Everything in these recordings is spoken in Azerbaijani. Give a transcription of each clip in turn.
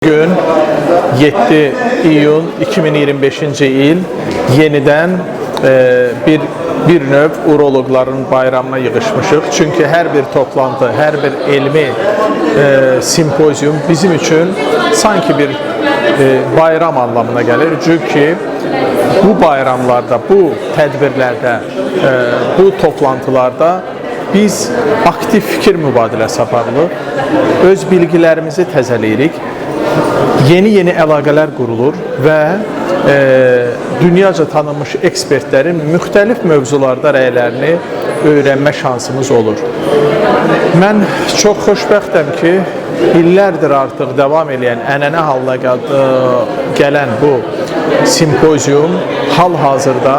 Gün 7 iyun 2025-ci il yenidən bir növ uroloqların bayramına yığışmışıq. Çünki hər bir toplantı, hər bir elmi simpozium bizim üçün sanki bir bayram anlamına gəlir. Çünki bu bayramlarda, bu tədbirlərdə, bu toplantılarda biz aktiv fikir mübadiləsi aparılır, öz bilgilərimizi təzələyirik. Yeni əlaqələr qurulur və dünyaca tanınmış ekspertlərin müxtəlif mövzularda rəylərini öyrənmə şansımız olur. Mən çox xoşbəxtəm ki, illərdir artıq davam edən, ənənə halına gələn bu simpozium hal-hazırda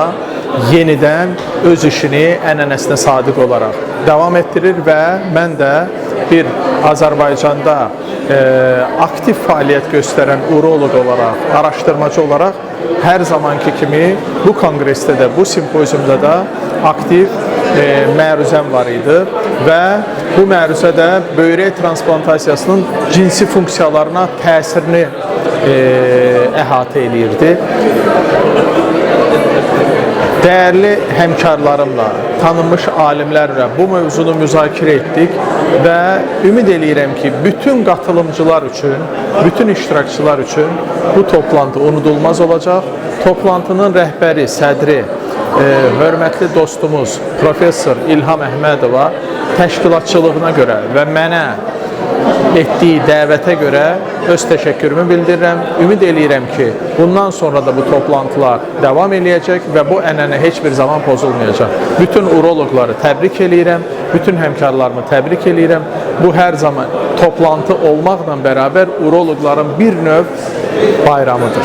yenidən öz işini ənənəsinə sadiq olaraq davam etdirir və mən də bir Azərbaycanda aktiv fəaliyyət göstərən uroloq olaraq, araşdırmacı olaraq hər zamanki kimi bu konqresdə də, bu simpoziumda da aktiv məruzəm var idi və bu məruzə də böyrək transplantasiyasının cinsi funksiyalarına təsirini əhatə edirdi. Dəyərli həmkarlarımla, tanınmış alimlərlə bu mövzunu müzakirə etdik və ümid edirəm ki, bütün qatılımcılar üçün, bütün iştirakçılar üçün bu toplantı unudulmaz olacaq. Toplantının rəhbəri, sədri, hörmətli dostumuz Professor İlham Əhmədova təşkilatçılığına görə və mənə etdiyi dəvətə görə öz təşəkkürümü bildirirəm. Ümid edirəm ki, bundan sonra da bu toplantılar davam eləyəcək və bu ənənə heç bir zaman pozulmayacaq. Bütün uroloqları təbrik eləyirəm, bütün həmkarlarımı təbrik eləyirəm. Bu hər zaman toplantı olmaqla bərabər uroloqların bir növ bayramıdır.